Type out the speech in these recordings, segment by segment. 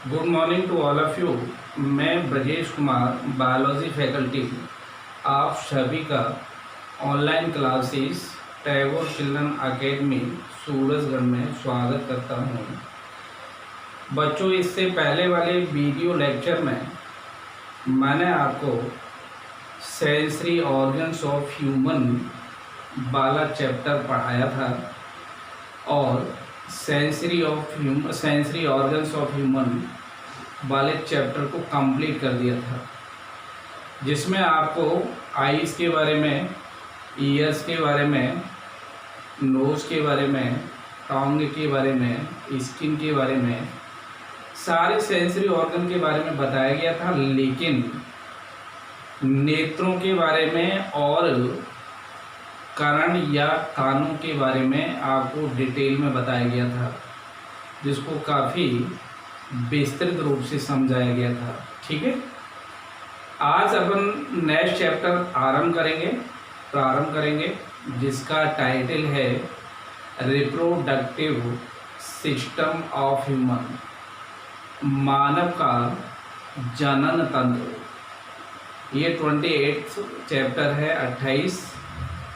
Good morning to all of you. मैं Brajesh Kumar, biology faculty, आप सभी का online classes Tagore children academy Surajgarh में स्वागत करता हूँ। बच्चों, इससे पहले वाले वीडियो लेक्चर में मैंने आपको सेंसरी ऑर्गन्स ऑफ ह्यूमन वाला चैप्टर पढ़ाया था और सेंसरी ऑर्गन्स ऑफ ह्यूमन वाले चैप्टर को कंप्लीट कर दिया था, जिसमें आपको आईज़ के बारे में, ईयर्स के बारे में, नोज़ के बारे में, टंग के बारे में, स्किन के बारे में, सारे सेंसरी ऑर्गन के बारे में बताया गया था। लेकिन नेत्रों के बारे में और कर्ण या कानों के बारे में आपको डिटेल में बताया गया था, जिसको काफ़ी विस्तृत रूप से समझाया गया था। ठीक है, आज अपन नेक्स्ट चैप्टर प्रारंभ करेंगे, जिसका टाइटल है रिप्रोडक्टिव सिस्टम ऑफ ह्यूमन, मानव का जनन तंत्र। ये 28 चैप्टर है, 28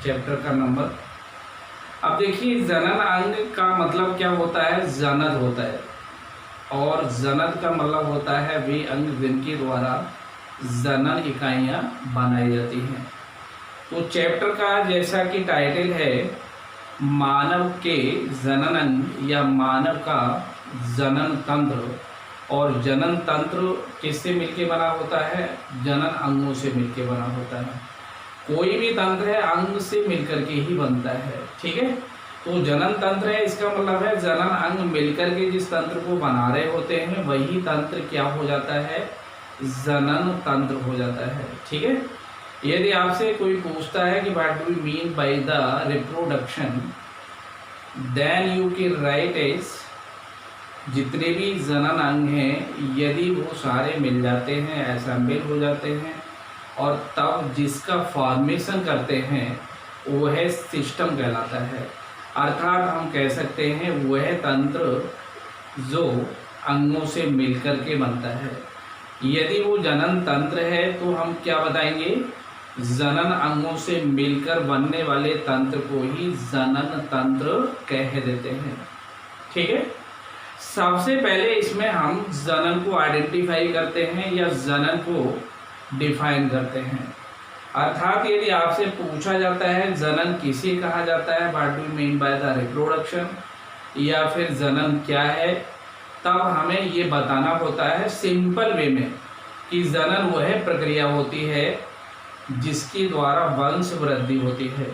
चैप्टर का नंबर। अब देखिए, जनन अंग का मतलब क्या होता है? जनन होता है, और जनन का मतलब होता है वे अंग जिनके द्वारा जनन इकाइयाँ बनाई जाती हैं। तो चैप्टर का जैसा कि टाइटल है, मानव के जनन अंग या मानव का जनन तंत्र। और जनन तंत्र किससे मिलके बना होता है? जनन अंगों से मिलके बना होता है। कोई भी तंत्र है अंग से मिलकर के ही बनता है। ठीक है, तो जनन तंत्र है, इसका मतलब है जनन अंग मिलकर के जिस तंत्र को बना रहे होते हैं वही तंत्र क्या हो जाता है? जनन तंत्र हो जाता है। ठीक है, यदि आपसे कोई पूछता है कि what do you mean by the reproduction, then you can write as, जितने भी जनन अंग हैं यदि वो सारे मिल जाते हैं, असेंबल हो जाते हैं, और तब जिसका फॉर्मेशन करते हैं वह सिस्टम कहलाता है। अर्थात हम कह सकते हैं वह तंत्र जो अंगों से मिलकर के बनता है। यदि वो जनन तंत्र है तो हम क्या बताएंगे? जनन अंगों से मिलकर बनने वाले तंत्र को ही जनन तंत्र कह देते हैं। ठीक है, सबसे पहले इसमें हम जनन को आइडेंटिफाई करते हैं या जनन को डिफाइन करते हैं। अर्थात यदि आपसे पूछा जाता है जनन किसे कहा जाता है, what do you mean by the reproduction, या फिर जनन क्या है, तब हमें ये बताना होता है सिंपल वे में कि जनन वह प्रक्रिया होती है जिसके द्वारा वंश वृद्धि होती है।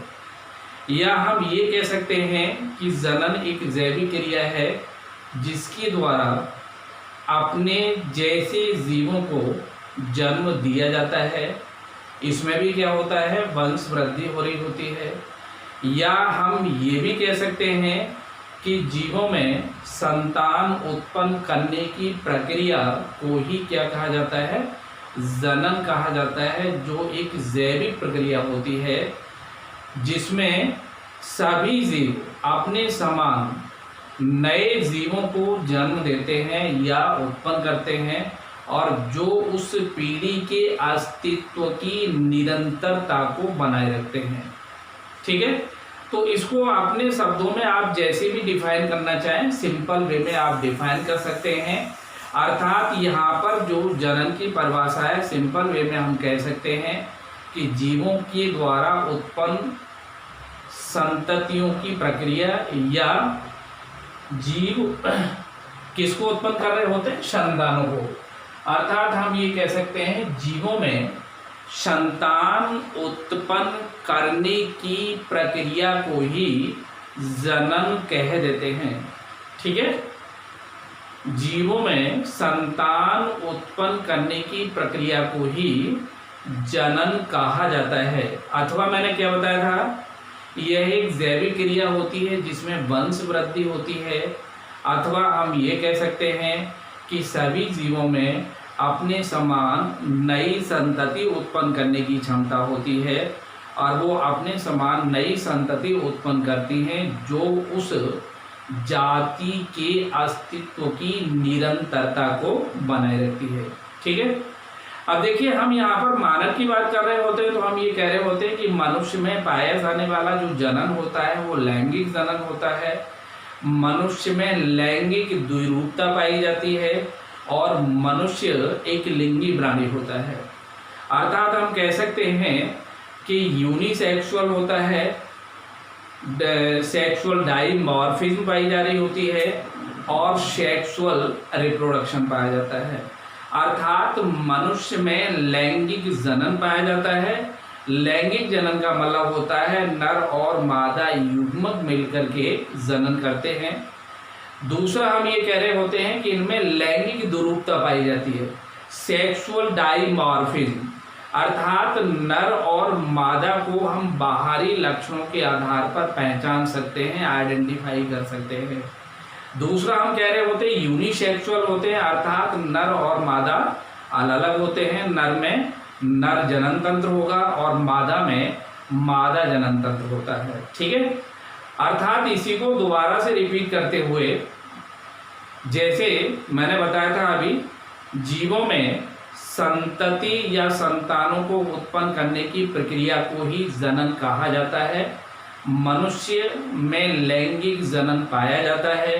या हम ये कह सकते हैं कि जनन एक जैविक क्रिया है जिसके द्वारा अपने जैसे जीवों को जन्म दिया जाता है। इसमें भी क्या होता है? वंश वृद्धि हो रही होती है। या हम ये भी कह सकते हैं कि जीवों में संतान उत्पन्न करने की प्रक्रिया को ही क्या कहा जाता है? जनन कहा जाता है, जो एक जैविक प्रक्रिया होती है जिसमें सभी जीव अपने समान नए जीवों को जन्म देते हैं या उत्पन्न करते हैं, और जो उस पीढ़ी के अस्तित्व की निरंतरता को बनाए रखते हैं। ठीक है, तो इसको अपने शब्दों में आप जैसे भी डिफाइन करना चाहें, सिंपल वे में आप डिफाइन कर सकते हैं। अर्थात यहाँ पर जो जनन की परिभाषा है, सिंपल वे में हम कह सकते हैं कि जीवों के द्वारा उत्पन्न संततियों की प्रक्रिया, या जीव किसको उत्पन्न कर रहे होते हैं? संतानों को। अर्थात हम ये कह सकते हैं जीवों में संतान उत्पन्न करने की प्रक्रिया को ही जनन कह देते हैं। ठीक है, जीवों में संतान उत्पन्न करने की प्रक्रिया को ही जनन कहा जाता है। अथवा मैंने क्या बताया था? यह एक जैविक क्रिया होती है जिसमें वंश वृद्धि होती है। अथवा हम ये कह सकते हैं कि सभी जीवों में अपने समान नई संतति उत्पन्न करने की क्षमता होती है, और वो अपने समान नई संतति उत्पन्न करती हैं जो उस जाति के अस्तित्व की निरंतरता को बनाए रखती है। ठीक है, अब देखिए हम यहाँ पर मानव की बात कर रहे होते हैं तो हम ये कह रहे होते हैं कि मनुष्य में पाया जाने वाला जो जनन होता है वो लैंगिक जनन होता है। मनुष्य में लैंगिक द्विरूपता पाई जाती है और मनुष्य एक लिंगी प्राणी होता है। अर्थात हम कह सकते हैं कि यूनिसेक्सुअल होता है, सेक्सुअल डाइमॉर्फिज्म पाई जा रही होती है और सेक्सुअल रिप्रोडक्शन पाया जाता है। अर्थात मनुष्य में लैंगिक जनन पाया जाता है। लैंगिक जनन का मतलब होता है नर और मादा युग्मक मिलकर के जनन करते हैं। दूसरा हम ये कह रहे होते हैं कि इनमें लैंगिक द्विरूपता पाई जाती है, सेक्सुअल डाइमॉर्फिज्म, अर्थात नर और मादा को हम बाहरी लक्षणों के आधार पर पहचान सकते हैं, आइडेंटिफाई कर सकते हैं। दूसरा हम कह रहे होते हैं यूनिसेक्सुअल होते हैं, अर्थात नर और मादा अलग अलग होते हैं। नर में नर जनन तंत्र होगा और मादा में मादा जनन तंत्र होता है। ठीक है, अर्थात इसी को दोबारा से रिपीट करते हुए, जैसे मैंने बताया था अभी, जीवों में संतति या संतानों को उत्पन्न करने की प्रक्रिया को ही जनन कहा जाता है। मनुष्य में लैंगिक जनन पाया जाता है।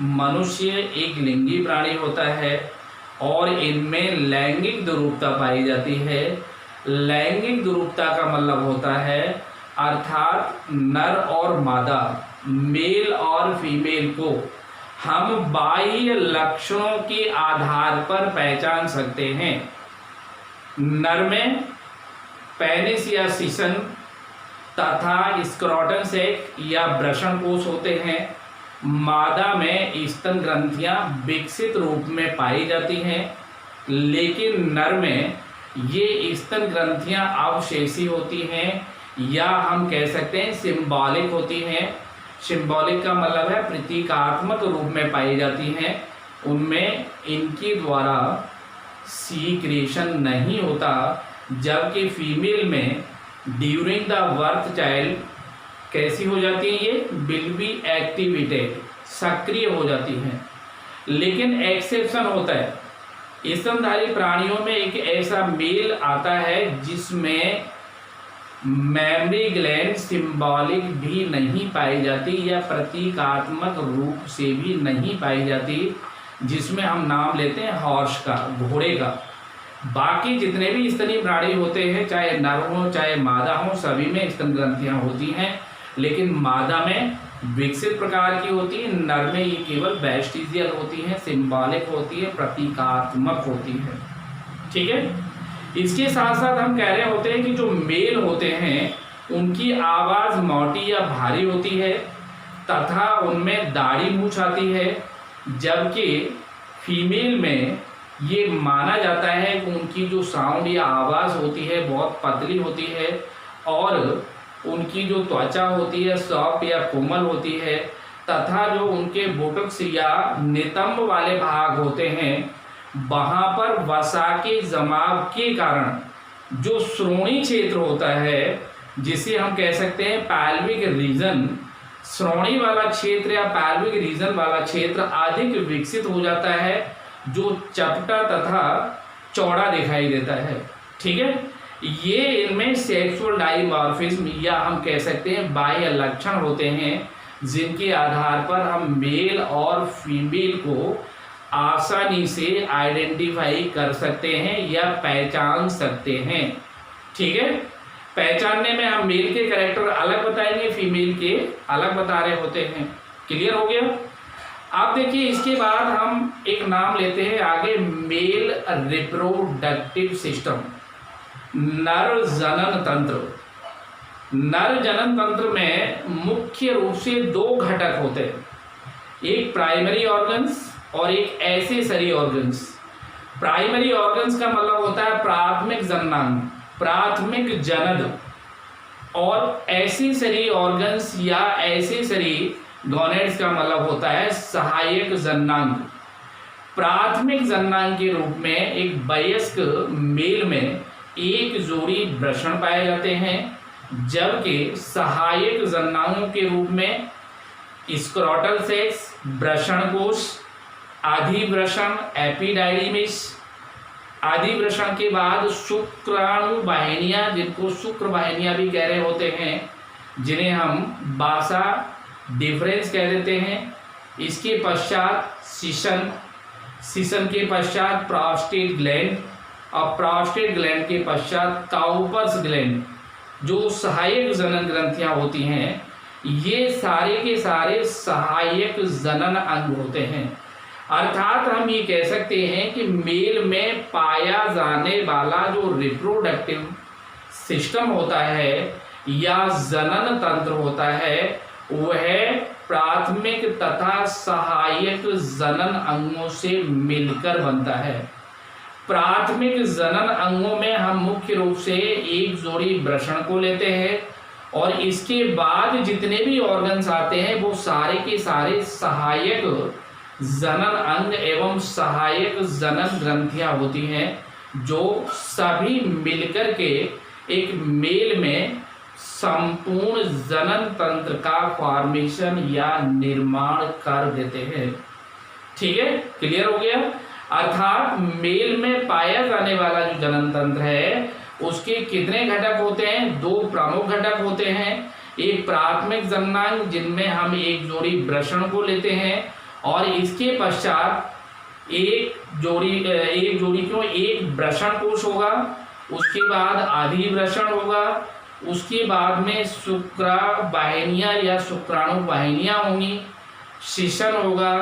मनुष्य एक लिंगी प्राणी होता है और इनमें लैंगिक द्विरूपता पाई जाती है। लैंगिक द्विरूपता का मतलब होता है अर्थात नर और मादा, मेल और फीमेल को हम बाह्य लक्षणों के आधार पर पहचान सकते हैं। नर में पेनिस या सीसन तथा स्क्रोटन सेक या वृषण कोष होते हैं। मादा में स्तन ग्रंथियां विकसित रूप में पाई जाती हैं, लेकिन नर में ये स्तन ग्रंथियां अवशेषी होती हैं या हम कह सकते हैं सिंबॉलिक होती हैं। सिंबॉलिक का मतलब है प्रतीकात्मक रूप में पाई जाती हैं। उनमें इनके द्वारा सीक्रेशन नहीं होता, जबकि फीमेल में ड्यूरिंग द बर्थ चाइल्ड कैसी हो जाती है, ये विल बी एक्टिवेटेड, सक्रिय हो जाती हैं। लेकिन एक्सेप्शन होता है, स्तनधारी प्राणियों में एक ऐसा मेल आता है जिसमें मेमरी ग्लैंड सिंबॉलिक भी नहीं पाई जाती या प्रतीकात्मक रूप से भी नहीं पाई जाती, जिसमें हम नाम लेते हैं हॉर्स का, घोड़े का। बाकी जितने भी स्तनी प्राणी होते हैं, चाहे नर हो चाहे मादा हो, सभी में स्तन ग्रंथियां होती हैं, लेकिन मादा में विकसित प्रकार की होती है, नर में ये केवल वेस्टिजियल होती है, सिंबॉलिक होती है, प्रतीकात्मक होती है। ठीक है, इसके साथ साथ हम कह रहे होते हैं कि जो मेल होते हैं उनकी आवाज़ मोटी या भारी होती है तथा उनमें दाढ़ी मूछ आती है, जबकि फीमेल में ये माना जाता है कि उनकी जो साउंड या आवाज़ होती है बहुत पतली होती है और उनकी जो त्वचा होती है सॉफ्ट या कोमल होती है, तथा जो उनके बुटक्स या नितंब वाले भाग होते हैं वहाँ पर वसा के जमाव के कारण जो श्रोणी क्षेत्र होता है, जिसे हम कह सकते हैं पैल्विक रीजन, श्रोणी वाला क्षेत्र या पैल्विक रीजन वाला क्षेत्र अधिक विकसित हो जाता है, जो चपटा तथा चौड़ा दिखाई देता है। ठीक है, ये इनमें सेक्सुअल डाइमॉर्फिज्म या हम कह सकते हैं बाह्य लक्षण होते हैं, जिनके आधार पर हम मेल और फीमेल को आसानी से आइडेंटिफाई कर सकते हैं या पहचान सकते हैं। ठीक है, पहचानने में हम मेल के कैरेक्टर अलग बताएंगे, फीमेल के अलग बता रहे होते हैं। क्लियर हो गया? अब देखिए इसके बाद हम एक नाम लेते हैं आगे, मेल रिप्रोडक्टिव सिस्टम, नर जनन तंत्र। नर जनन तंत्र में मुख्य रूप से दो घटक होते हैं, एक प्राइमरी ऑर्गन्स और एक एक्सेसरी ऑर्गन्स। प्राइमरी ऑर्गन्स का मतलब होता है प्राथमिक जननांग, प्राथमिक जनन, और एक्सेसरी ऑर्गन्स या एक्सेसरी गॉनेड्स का मतलब होता है सहायक जननांग। प्राथमिक जननांग के रूप में एक वयस्क मेल में एक जोड़ी वृषण पाए जाते हैं, जबकि सहायक जननांगों के रूप में स्क्रोटल सेक्स, वृषण कोश, अधिवृषण एपिडाइडिमिस, अधिवृषण के बाद शुक्राणु वाहिनियां, जिनको शुक्र वाहिनियां भी कह रहे होते हैं, जिन्हें हम बासा डिफरेंस कह देते हैं। इसके पश्चात शिशन, शिशन के पश्चात प्रोस्टेट ग्लैंड, और प्रोस्टेट ग्लैंड के पश्चात काउपर्स ग्लैंड, जो सहायक जनन ग्रंथियां होती हैं। ये सारे के सारे सहायक जनन अंग होते हैं। अर्थात हम ये कह सकते हैं कि मेल में पाया जाने वाला जो रिप्रोडक्टिव सिस्टम होता है या जनन तंत्र होता है, वह प्राथमिक तथा सहायक जनन अंगों से मिलकर बनता है। प्राथमिक जनन अंगों में हम मुख्य रूप से एक जोड़ी वृषण को लेते हैं, और इसके बाद जितने भी ऑर्गन्स आते हैं वो सारे के सारे सहायक जनन अंग एवं सहायक जनन ग्रंथियां होती हैं, जो सभी मिलकर के एक मेल में संपूर्ण जनन तंत्र का फॉर्मेशन या निर्माण कर देते हैं। ठीक है, क्लियर हो गया। अर्थात मेल में पाया जाने वाला जो जनन तंत्र है उसके कितने घटक होते हैं? दो प्रमुख घटक होते हैं। एक प्राथमिक जननांग, जिनमें हम एक जोड़ी वृषण को लेते हैं, और इसके पश्चात एक वृषण कोश होगा, उसके बाद अधिवृषण होगा, उसके बाद में शुक्रा वाहिनियां या शुक्राणु वाहिनियां होंगी, शिशन होगा,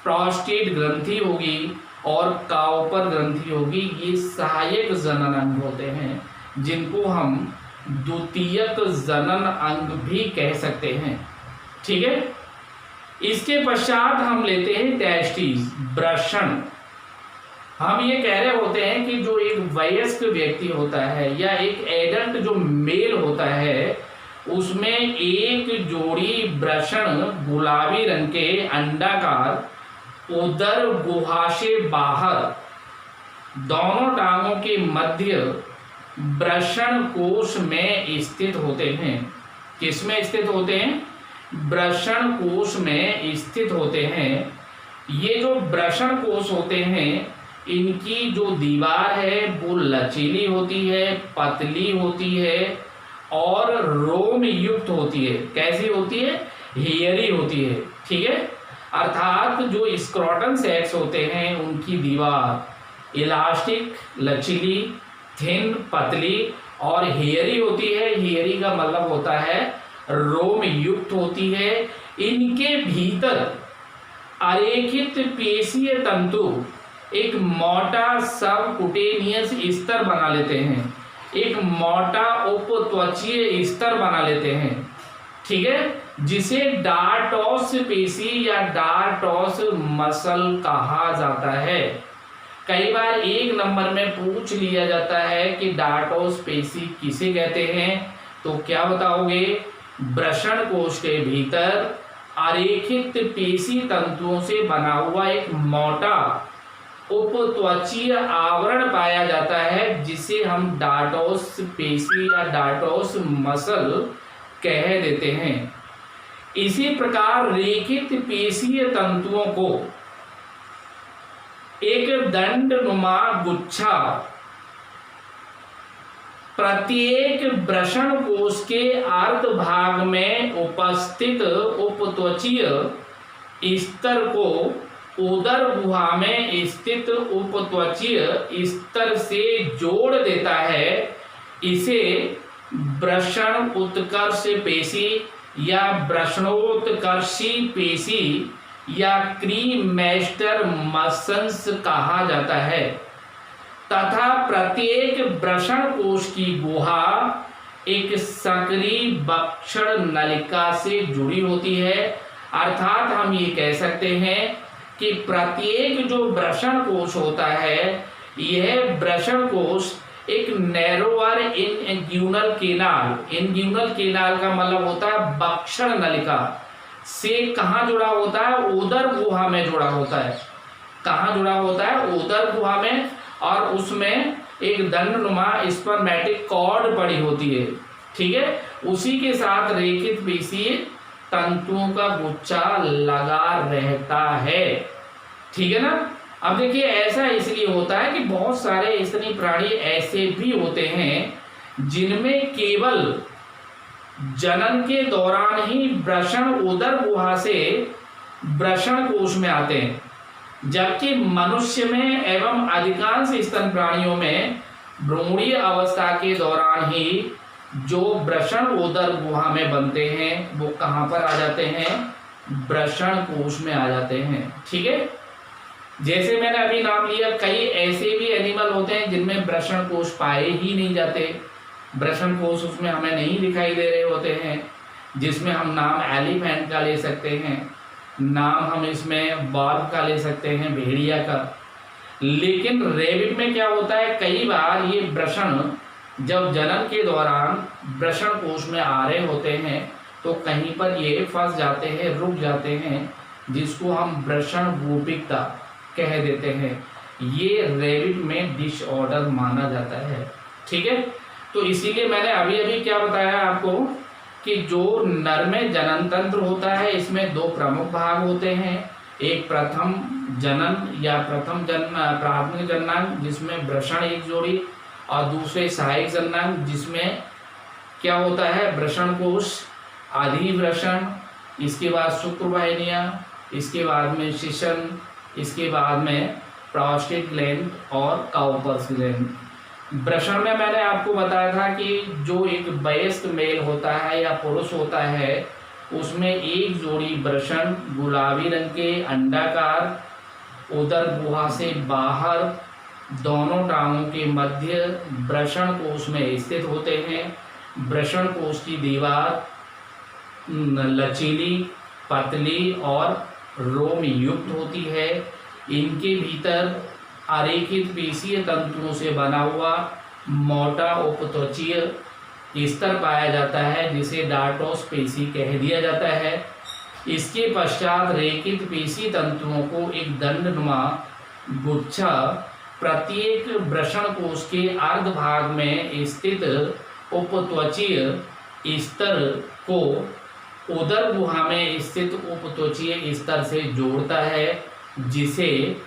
प्रोस्टेट ग्रंथि होगी और काउपर ग्रंथि होगी। ये सहायक जनन अंग होते हैं, जिनको हम द्वितीयक जनन अंग भी कह सकते हैं। ठीक है, इसके पश्चात हम लेते हैं टेस्टिस, वृषण। हम ये कह रहे होते हैं कि जो एक वयस्क व्यक्ति होता है या एक एडल्ट जो मेल होता है, उसमें एक जोड़ी वृषण गुलाबी रंग के अंडाकार उदर गुहा से बाहर दोनों टांगों के मध्य वृषण कोश में स्थित होते हैं। किस में स्थित होते हैं? वृषण कोश में स्थित होते हैं। ये जो वृषण कोश होते हैं, इनकी जो दीवार है वो लचीली होती है, पतली होती है और रोम युक्त होती है। कैसी होती है? हेयरी होती है। ठीक है, अर्थात जो स्क्रोटल सेक्स होते हैं उनकी दीवार इलास्टिक, लचीली, थिन, पतली और हेयरी होती है। हेयरी का मतलब होता है रोम युक्त होती है। इनके भीतर अरेखित पेशीय तंतु एक मोटा सबकुटेनियस स्तर बना लेते हैं, एक मोटा उपत्वचीय स्तर बना लेते हैं। ठीक है, जिसे डार्टोस पेशी या डार्टोस मसल कहा जाता है। कई बार एक नंबर में पूछ लिया जाता है कि डार्टोस पेशी किसे कहते हैं, तो क्या बताओगे? वृषण कोश के भीतर अरेखित पेशी तंतुओं से बना हुआ एक मोटा उपत्वचीय आवरण पाया जाता है, जिसे हम डार्टोस पेशी या डार्टोस मसल कह देते हैं। इसी प्रकार रेखित पेशीय तंतुओं को एक दंडनुमा गुच्छा प्रत्येक वृषण कोश के अर्ध भाग में उपस्थित उपत्वचीय स्तर को उदर गुहा में स्थित उपत्वचीय स्तर से जोड़ देता है। इसे वृषण उत्कर्ष पेशी या वृषणोत्कर्षी पेशी या क्रीमैस्टर मसल्स कहा जाता है, तथा प्रत्येक वृषण कोश की गुहा एक सक्रिय भक्षण नलिका से जुड़ी होती है। अर्थात हम ये कह सकते हैं कि प्रत्येक जो वृषण कोश होता है, यह वृषण कोश एक नैरोअर इनग्यूनल केनाल, इनग्यूनल केनाल का मतलब होता है भक्षण नलिका से कहाँ जुड़ा होता है? उदर गुहा में जुड़ा होता है। कहाँ जुड़ा होता है? उदर गुहा में, और उसमें एक दंडनुमा स्पर्मेटिक कॉर्ड पड़ी होती है। ठीक है, उसी के साथ रेखित पेशी तंतुओं का गुच्छा लगा रहता है। ठीक है ना। अब देखिए ऐसा इसलिए होता है कि बहुत सारे स्तनी प्राणी ऐसे भी होते हैं जिनमें केवल जनन के दौरान ही वृषण उदर गुहा से वृषण कोश में आते हैं, जबकि मनुष्य में एवं अधिकांश स्तन प्राणियों में भ्रूणीय अवस्था के दौरान ही जो वृषण उदर गुहा में बनते हैं वो कहाँ पर आ जाते हैं, वृषण कोश में आ जाते हैं। ठीक है। जैसे मैंने अभी नाम लिया, कई ऐसे भी एनिमल होते हैं जिनमें वृषण कोश पाए ही नहीं जाते, वृषण कोश उसमें हमें नहीं दिखाई दे रहे होते हैं, जिसमें हम नाम एलिफेंट का ले सकते हैं, नाम हम इसमें बार्ब का ले सकते हैं, भेड़िया का। लेकिन रेबिट में क्या होता है, कई बार ये वृषण जब जनन के दौरान वृषण कोश में आ रहे होते हैं तो कहीं पर ये फंस जाते हैं, रुक जाते हैं, जिसको हम वृषण गोपिकता कह देते हैं। ये रेबिट में डिसऑर्डर माना जाता है। ठीक है। तो इसीलिए मैंने अभी अभी क्या बताया आपको कि जो नर में जनन तंत्र होता है इसमें दो प्रमुख भाग होते हैं, एक प्रथम जनन या प्राथमिक जननांग जिसमें वृषण एक जोड़ी, और दूसरे सहायक जननांग जिसमें क्या होता है, वृषण कोश, अधिवृषण, इसके बाद शुक्रवाहिनियां, इसके बाद में शिशन, इसके बाद में प्रोस्टेट ग्लैंड और काउपर्स ग्लैंड। वृषण में मैंने आपको बताया था कि जो एक वयस्क मेल होता है या पुरुष होता है उसमें एक जोड़ी वृषण गुलाबी रंग के अंडाकार उदर गुहा से बाहर दोनों टांगों के मध्य वृषण कोश में स्थित होते हैं। वृषण कोश की दीवार लचीली, पतली और रोम युक्त होती है। इनके भीतर अरेखित पेशीय तंतुओं से बना हुआ मोटा उपत्वचीय स्तर पाया जाता है जिसे डार्टोस पेशी कह दिया जाता है। इसके पश्चात रेखित पेशी तंतुओं को एक दंडनुमा गुच्छा प्रत्येक वृषण कोश के अर्ध भाग में स्थित उपत्वचीय स्तर को उदर गुहा में स्थित उपत्वचीय स्तर से जोड़ता है, जिसे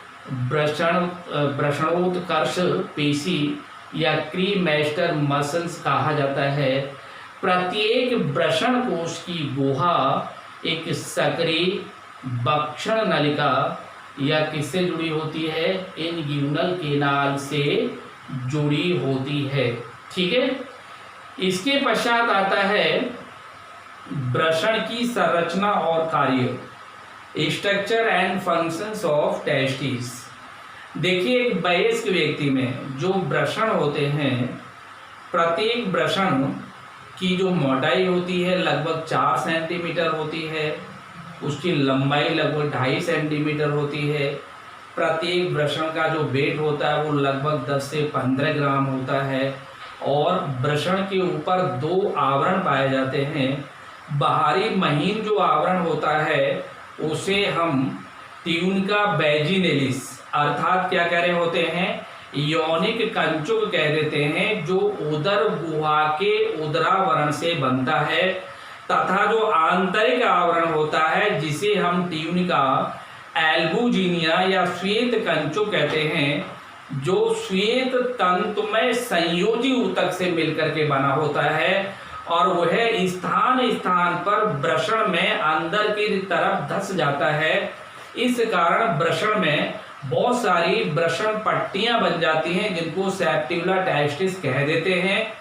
वृषणोत्कर्ष पेशी या क्रीमैस्टर मसल्स कहा जाता है। प्रत्येक वृषण कोश की गुहा एक सक्रिय भक्षण नलिका या किससे जुड़ी होती है, इनग्यूनल केनाल से जुड़ी होती है। ठीक है। इसके पश्चात आता है वृषण की संरचना और कार्य, structure and functions of testis. देखिए एक वयस्क व्यक्ति में जो वृषण होते हैं, प्रत्येक वृषण की जो मोटाई होती है लगभग 4 सेंटीमीटर होती है, उसकी लंबाई लगभग 2.5 सेंटीमीटर होती है। प्रत्येक वृषण का जो वेट होता है वो लगभग 10 से 15 ग्राम होता है। और वृषण के ऊपर 2 आवरण पाए जाते हैं। बाहरी महीन जो आवरण होता है उसे हम ट्यूनिका वैजिनैलिस अर्थात क्या कह रहे होते हैं, यौनिक कंचुक कह देते हैं, जो उदर गुहा के उदरावरण से बनता है, तथा जो आंतरिक आवरण होता है जिसे हम ट्यूनिका एल्बुजिनिया या श्वेत कंचुक कहते हैं, जो श्वेत तंतुमय संयोजी ऊतक से मिलकर के बना होता है और वह स्थान स्थान पर वृषण में अंदर की तरफ धंस जाता है। इस कारण वृषण में बहुत सारी वृषण पट्टियां बन जाती हैं जिनको सेप्टिबुला टेस्टिस कह देते हैं।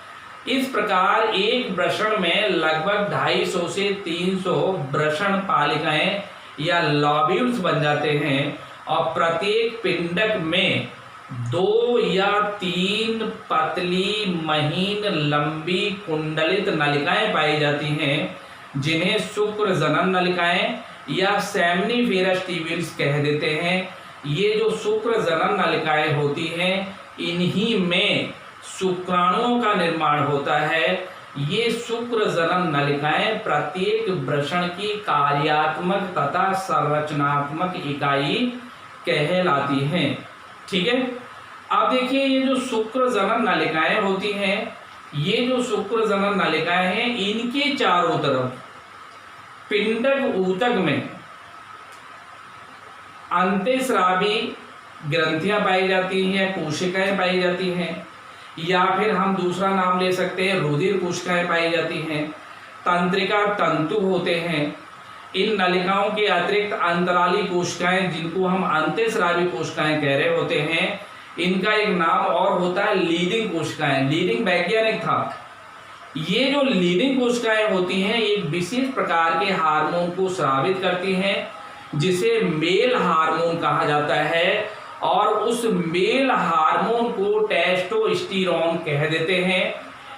इस प्रकार एक वृषण में लगभग 250 से 300 वृषण पालिकाएं या लॉब्यूल्स बन जाते हैं और प्रत्येक पिंडक में 2 या 3 पतली महीन लंबी कुंडलित नलिकाएं पाई जाती हैं जिन्हें शुक्र जनन नलिकाएं या सेमनीफेरस ट्यूब्यूल्स कह देते हैं। ये जो शुक्र जनन नलिकाएं होती हैं इन्हीं में शुक्राणुओं का निर्माण होता है। ये शुक्र जनन नलिकाएं प्रत्येक वृषण की कार्यात्मक तथा संरचनात्मक इकाई कहलाती हैं। ठीक है। अब देखिए ये जो शुक्र जनन नलिकाएं होती हैं, ये जो शुक्र जनन नलिकाएं हैं इनके चारों तरफ पिंडक ऊतक में अंतःस्रावी ग्रंथियां पाई जाती हैं, कोशिकाएं पाई जाती हैं, या फिर हम दूसरा नाम ले सकते हैं रुधिर कोशिकाएं पाई जाती हैं, तंत्रिका तंतु होते हैं। इन नलिकाओं के अतिरिक्त अंतराली कोशिकाएं, जिनको हम अंतःस्रावी कोशिकाएं कह रहे होते हैं, इनका एक नाम और होता है लीडिंग कोशिकाएं। लीडिंग वैज्ञानिक था। ये जो लीडिंग कोशिकाएं होती हैं, एक विशेष प्रकार के हार्मोन को स्रावित करती हैं, जिसे मेल हार्मोन कहा जाता है, और उस मेल हार्मोन को टेस्टोस्टेरोन कह देते हैं।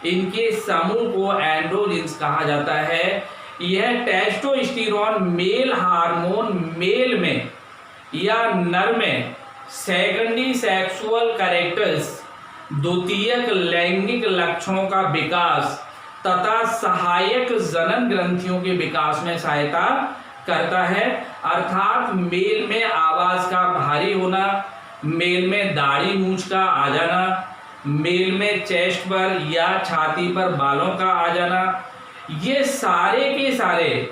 इनके समूह को एंड्रोजेंस कहा जाता है। यह टेस्टोस्टेरोन मेल हार्मोन मेल में या नर में सेकेंडरी सेक्सुअल कैरेक्टर्स, द्वितीयक लैंगिक लक्षणों का विकास तथा सहायक जनन ग्रंथियों के विकास में सहायता करता है। अर्थात मेल में आवाज का भारी होना, मेल में दाढ़ी मूंछ का आ जाना, मेल में चेस्ट पर या छाती पर बालों का आ जाना, ये सारे के सारे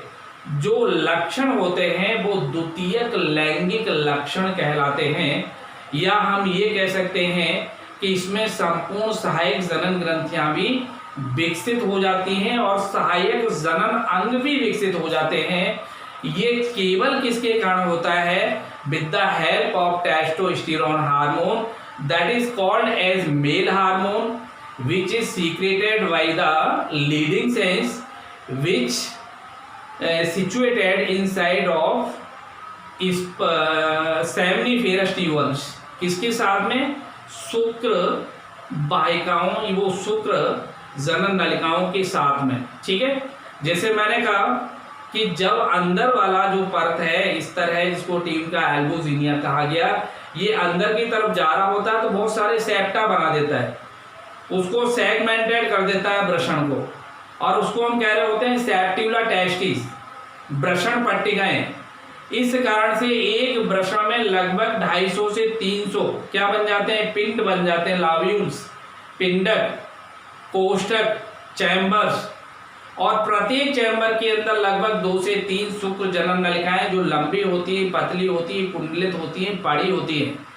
जो लक्षण होते हैं वो द्वितीयक लैंगिक लक्षण कहलाते हैं। या हम ये कह सकते हैं कि इसमें संपूर्ण सहायक जनन ग्रंथियां भी विकसित हो जाती हैं और सहायक जनन अंग भी विकसित हो जाते हैं। ये केवल किसके कारण होता है? With the help of testosterone hormone that is called as male hormone which is secreted by the leading cells which situated inside of seminiferous tubules। किसके साथ में? शुक्र वाहिकाओं, वो शुक्र जनन नलिकाओं के साथ में। ठीक है, जैसे मैंने कहा कि जब अंदर वाला जो परत है स्तर है, जिसको टीम का एल्बोजीनिया कहा गया, ये अंदर की तरफ जा रहा होता है तो बहुत सारे सेप्टा बना देता है, उसको सेगमेंटेड कर देता है वृषण को, और उसको हम कह रहे होते हैं सेप्टिबुला टेस्टिस, वृषण पट्टिकाएं। इस कारण से एक वृषण में लगभग 250 से 300 क्या बन जाते हैं? पिंड बन जाते हैं, लाव्यूल्स, पिंडक, कोष्ठक, चैम्बर्स, और प्रत्येक चैम्बर के अंदर लगभग 2 से 3 शुक्र जनन नलिकाएं जो लंबी होती है, पतली होती है, कुंडलित होती है, पड़ी होती है।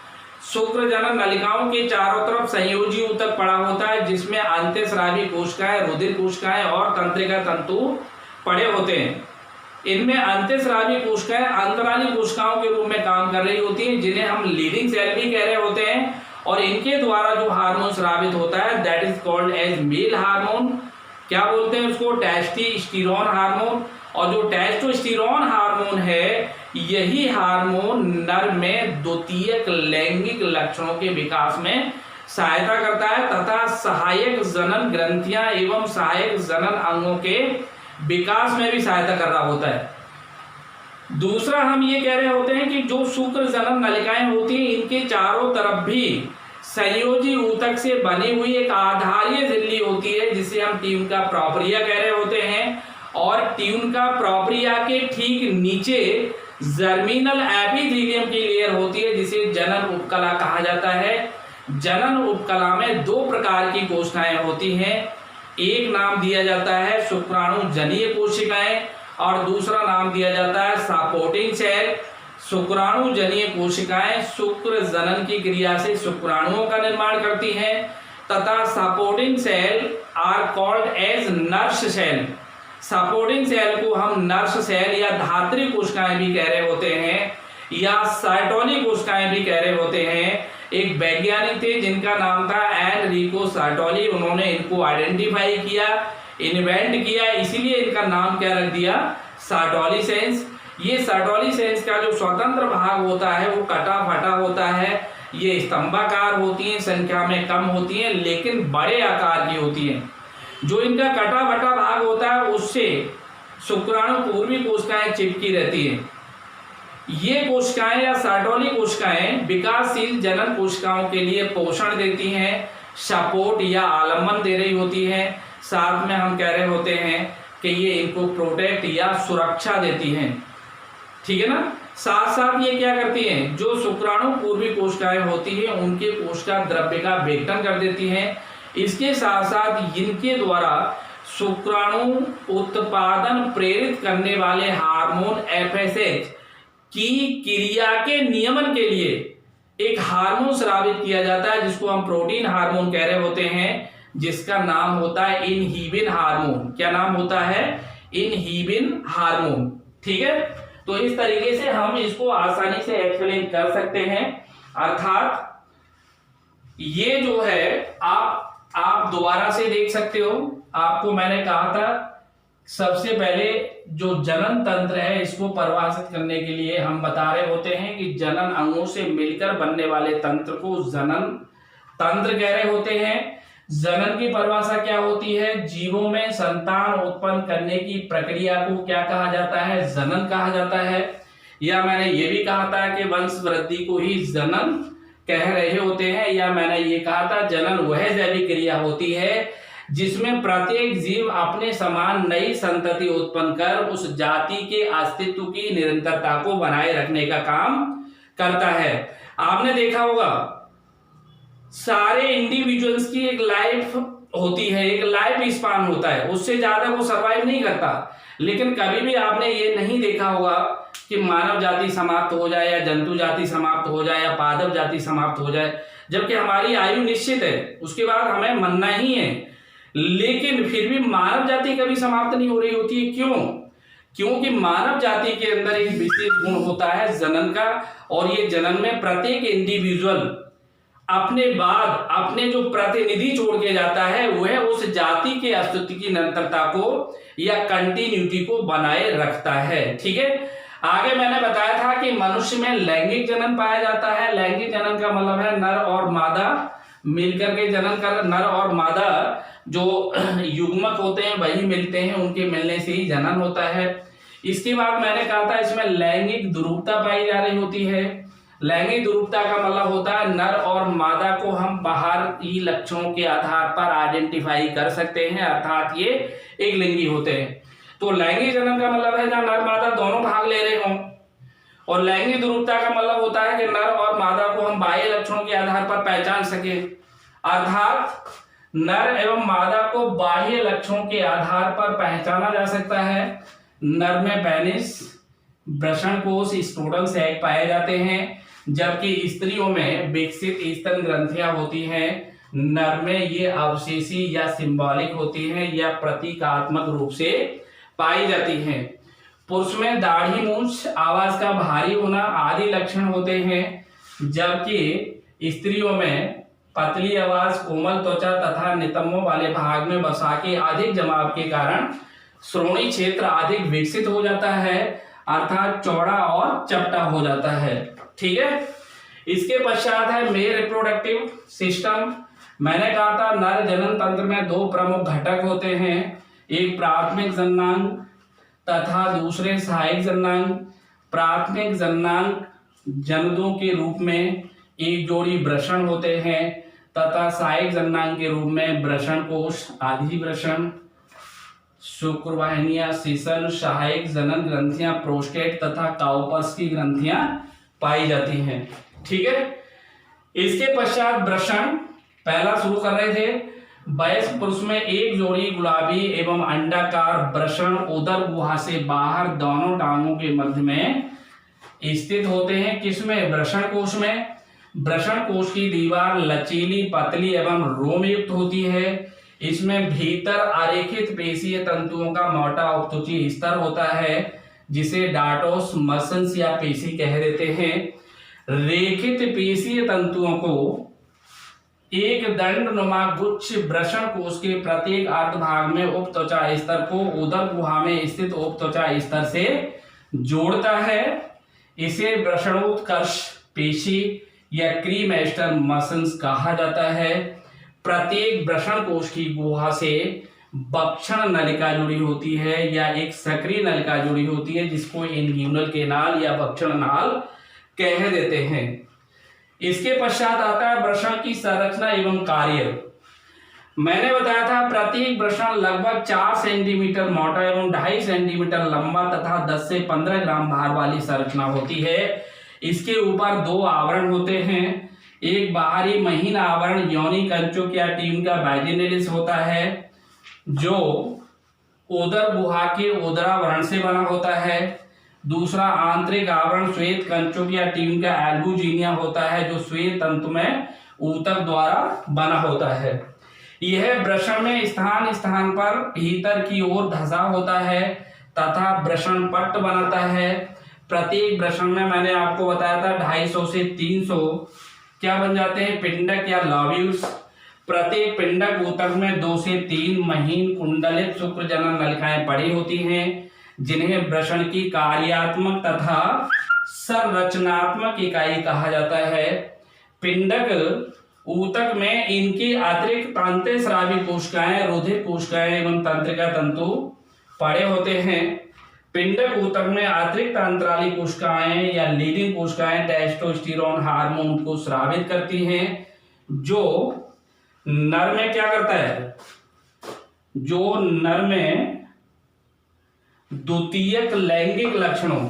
शुक्र जनन नलिकाओं के चारों तरफ संयोजी ऊतक पड़ा होता है, जिसमें अंतःस्रावी कोशिकाएं, रुधिर कोशिकाएं और तंत्रिका तंतु पड़े होते हैं। इनमें अंतःस्रावी कोशिकाएं अंतराली कोशिकाओं के रूप में काम कर रही होती हैं, जिन्हें हम लीडिंग सेल भी कह रहे होते हैं, और इनके द्वारा जो हार्मोन स्रावित होता है that is called as male hormone. क्या बोलते हैं उसको? Testosterone hormone. और जो टेस्टोस्टेरोन हार्मोन है, यही हार्मोन नर में द्वितीयक लैंगिक लक्षणों के विकास में सहायता करता है तथा सहायक जनन ग्रंथियां एवं सहायक जनन अंगों के विकास में भी सहायता कर रहा होता है। दूसरा हम ये कह रहे होते हैं कि जो शुक्र जनन नलिकाएं होती हैं, इनके चारों तरफ भी संयोजी ऊतक से बनी हुई एक आधारीय झिल्ली होती है, जिसे हम ट्यूनिका प्रोपरिया कह रहे होते हैं, और ट्यूनिका प्रोपरिया के ठीक नीचे जर्मिनल एपिथेलियम की लेयर होती है, जिसे जनन उपकला कहा जाता है। जनन उपकला में 2 प्रकार की कोशिकाएं होती हैं, एक नाम दिया जाता है शुक्राणु जनीय कोशिकाएं और दूसरा नाम दिया जाता है सपोर्टिंग सेल। शुक्राणु जनीय कोशिकाएं शुक्र जनन की क्रिया से शुक्राणुओं का निर्माण करती हैं तथा supporting cell are called as nurse cell. Supporting cell को हम नर्स सेल या धात्री कोशिकाएं भी कह रहे होते हैं, या सर्टोली कोशिकाएं भी कह रहे होते हैं। एक वैज्ञानिक थे जिनका नाम था एनरिको सर्टोली, उन्होंने इनको आइडेंटिफाई किया, इन्वेंट किया, इसीलिए इनका नाम क्या रख दिया? Sertoli sense. ये सर्टोली सेंस का जो स्वतंत्र भाग होता है वो कटा फटा होता है, ये स्तंभाकार होती हैं, संख्या में कम होती हैं लेकिन बड़े आकार की होती हैं। जो इनका कटा फटा भाग होता है उससे शुक्राणु पूर्वी कोशिकाएं चिपकी रहती हैं। ये कोशिकाएं या सर्टोली कोशिकाएं विकासशील जनन कोशिकाओं के लिए पोषण देती हैं, सपोर्ट या आलम्बन दे रही होती हैं। साथ में हम कह रहे होते हैं कि ये इनको प्रोटेक्ट या सुरक्षा देती हैं। ठीक है ना? साथ साथ ये क्या करती हैं? जो शुक्राणु पूर्वी कोशिकाएं होती हैं उनके कोशिका द्रव्य का विघटन कर देती हैं। इसके साथ साथ इनके द्वारा शुक्राणु उत्पादन प्रेरित करने वाले हार्मोन एफएसएच की क्रिया के नियमन के लिए एक हार्मोन स्रावित किया जाता है जिसको हम प्रोटीन हार्मोन कह रहे होते हैं, जिसका नाम होता है इनहिबिन हार्मोन। क्या नाम होता है? Inhibin hormone. ठीक है, तो इस तरीके से हम इसको आसानी से एक्सप्लेन कर सकते हैं। अर्थात ये जो है आप दोबारा से देख सकते हो। आपको मैंने कहा था सबसे पहले जो जनन तंत्र है इसको परिभाषित करने के लिए हम बता रहे होते हैं कि जनन अंगों से मिलकर बनने वाले तंत्र को जनन तंत्र कह रहे होते हैं। जनन की परिभाषा क्या होती है? जीवों में संतान उत्पन्न करने की प्रक्रिया को क्या कहा जाता है? जनन कहा जाता है। या मैंने ये भी कहा था कि वंश वृद्धि को ही जनन कह रहे होते हैं। या मैंने ये कहा था जनन वह जैविक क्रिया होती है जिसमें प्रत्येक जीव अपने समान नई संतति उत्पन्न कर उस जाति के अस्तित्व की निरंतरता को बनाए रखने का काम करता है। आपने देखा होगा सारे इंडिविजुअल्स की एक लाइफ होती है, एक लाइफ स्पान होता है, उससे ज्यादा वो सरवाइव नहीं करता। लेकिन कभी भी आपने ये नहीं देखा होगा कि मानव जाति समाप्त हो जाए या जंतु जाति समाप्त हो जाए या पादप जाति समाप्त हो जाए, जबकि हमारी आयु निश्चित है, उसके बाद हमें मरना ही है। लेकिन फिर भी मानव जाति कभी समाप्त नहीं हो रही होती है। क्यों? क्योंकि मानव जाति के अंदर एक विशेष गुण होता है जनन का, और ये जनन में प्रत्येक इंडिविजुअल अपने बाद अपने जो प्रतिनिधि छोड़ के जाता है वह उस जाति के अस्तित्व की निरंतरता को या कंटिन्यूटी को बनाए रखता है। ठीक है, आगे मैंने बताया था कि मनुष्य में लैंगिक जनन पाया जाता है। लैंगिक जनन का मतलब है नर और मादा मिलकर के जनन कर, नर और मादा जो युग्मक होते हैं वही मिलते हैं, उनके मिलने से ही जनन होता है। इसके बाद मैंने कहा था इसमें लैंगिक द्रुवता पाई जा रही होती है। लैंगिक द्रुवता का मतलब होता है नर और मादा को हम बाहरी लक्षणों के आधार पर आइडेंटिफाई कर सकते हैं, अर्थात ये एक लिंगी होते हैं। तो लैंगिक जनन का मतलब है जहां नर मादा दोनों भाग ले रहे हों, और लैंगिक द्रुवता का मतलब होता है कि नर और मादा को हम बाह्य लक्षणों के आधार पर पहचान सके, अर्थात नर एवं मादा को बाह्य लक्षणों के आधार पर पहचाना जा सकता है। नर में पेनिस, वृषण कोश, स्टोडल सैक पाए जाते हैं, जबकि स्त्रियों में विकसित स्तन ग्रंथियां होती हैं। नर में ये अवशेषी या सिंबॉलिक होती हैं या प्रतीकात्मक रूप से पाई जाती हैं। पुरुष में दाढ़ी, मूंछ, आवाज का भारी होना आदि लक्षण होते हैं, जबकि स्त्रियों में पतली आवाज, कोमल त्वचा तथा नितंबों वाले भाग में वसा के अधिक जमाव के कारण श्रोणी क्षेत्र अधिक विकसित हो जाता है, अर्थात चौड़ा और चपटा हो जाता है। ठीक है, इसके पश्चात है मेल रिप्रोडक्टिव सिस्टम। मैंने कहा था नर जनन तंत्र में दो प्रमुख घटक होते हैं, एक प्राथमिक जननांग तथा दूसरे सहायक जननांग। प्राथमिक जननांग जननों के रूप में एक जोड़ी वृषण होते हैं तथा सहायक जननांग के रूप में वृषण कोश, आदि वृषण, शुक्रवाहिनियां, सीसन, सहायक जनन ग्रंथियां, प्रोस्टेट तथा काउपर्स की ग्रंथियां पाई जाती हैं। ठीक है, इसके पश्चात वृषण पहला शुरू कर रहे थे। वयस्क पुरुष में एक जोड़ी गुलाबी एवं अंडाकार वृषण उदर गुहा से बाहर दोनों टांगों के मध्य में स्थित होते हैं। किसमें? वृषण कोश में। वृषण कोश की दीवार लचीली, पतली एवं रोमयुक्त होती है। इसमें भीतर अरेखित पेशीय तंतुओं का मोटा उपत्वची स्तर होता है जिसे डार्टोस मसल्स या पेशी कह देते हैं। रेखित पेशीय तंतुओं को एक दंडनुमा गुच्छ वृषण कोश के प्रत्येक अर्धभाग में उपत्वचा स्तर को उदर गुहा में स्थित उपत्वचा स्तर से जोड़ता है। इसे वृषणोत्कर्ष पेशी या क्रीमेस्टर मसल्स कहा जाता है। प्रत्येक वृषण कोश की गुहा से बक्षण नलिका जुड़ी होती है या एक सक्रिय नलिका जुड़ी होती है जिसको इन्ग्यूनल केनाल या बक्षण नाल कह देते हैं। इसके पश्चात आता है वृषण की संरचना एवं कार्य। मैंने बताया था प्रत्येक वृषण लगभग 4 सेंटीमीटर मोटा एवं 2.5 सेंटीमीटर लंबा तथा 10 से 15 ग्राम भार वाली संरचना होती है। इसके ऊपर 2 आवरण होते हैं। एक बाहरी महीन आवरण योनि कंचुक या टीम का वाजिनलिस होता है जो उदर गुहा के उदरावरण से बना होता है। दूसरा, आंतरिक आवरण श्वेत कंचुक या टीम का एल्बुजिनिया होता है जो श्वेत तंतु में ऊतक द्वारा बना होता है। यह वृषण में स्थान स्थान पर भीतर की ओर धंसा होता है तथा वृषण पट्ट बनाता है। प्रत्येक वृषण में मैंने आपको बताया था 250 से 300 क्या बन जाते हैं, पिंडक या लॉब्यूल्स। प्रत्येक पिंडक ऊतक में 2 से 3 महीन कुंडलित शुक्रजनन नलिकाएं पड़ी होती हैं जिन्हें वृषण की कार्यात्मक तथा संरचनात्मक इकाई कहा जाता है। पिंडक ऊतक में इनकी अतिरिक्त अंतःस्रावी कोशिकाएं, रुधिर कोशिकाएं एवं तंत्रिका तंतु पड़े होते हैं। पिंडक ऊतक में अतिरिक्त अंतराली कोशिकाएं या लीडिंग कोशिकाएं टेस्टोस्टेरोन हार्मोन को स्रावित करती हैं जो नर में क्या करता है, जो नर में द्वितीयक लैंगिक लक्षणों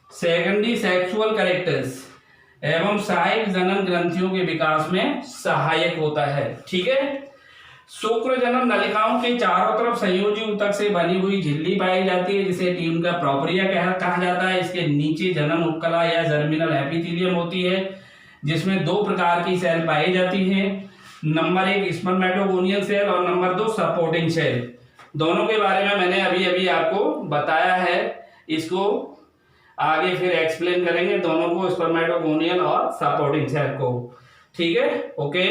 सेकेंडरी सेक्सुअल कैरेक्टर्स एवं सहायक जनन ग्रंथियों के विकास में सहायक होता है। ठीक है। शुक्रजनन नलिकाओं के चारों तरफ संयोजी ऊतक से बनी हुई झिल्ली पाई जाती है जिसे ट्यून का प्रोपरिया कहा जाता है। इसके नीचे जनन उपकला या जर्मिनल एपिथेलियम होती है जिसमें 2 प्रकार की सेल पाई जाती हैं। नंबर 1 स्पर्मेटोगोनियल सेल और नंबर 2 सपोर्टिंग सेल। दोनों के बारे में मैंने अभी आपको बताया है। इसको आगे फिर एक्सप्लेन करेंगे दोनों को, स्पर्मेटोगोनियल और सपोर्टिंग सेल को। ठीक है, ओके।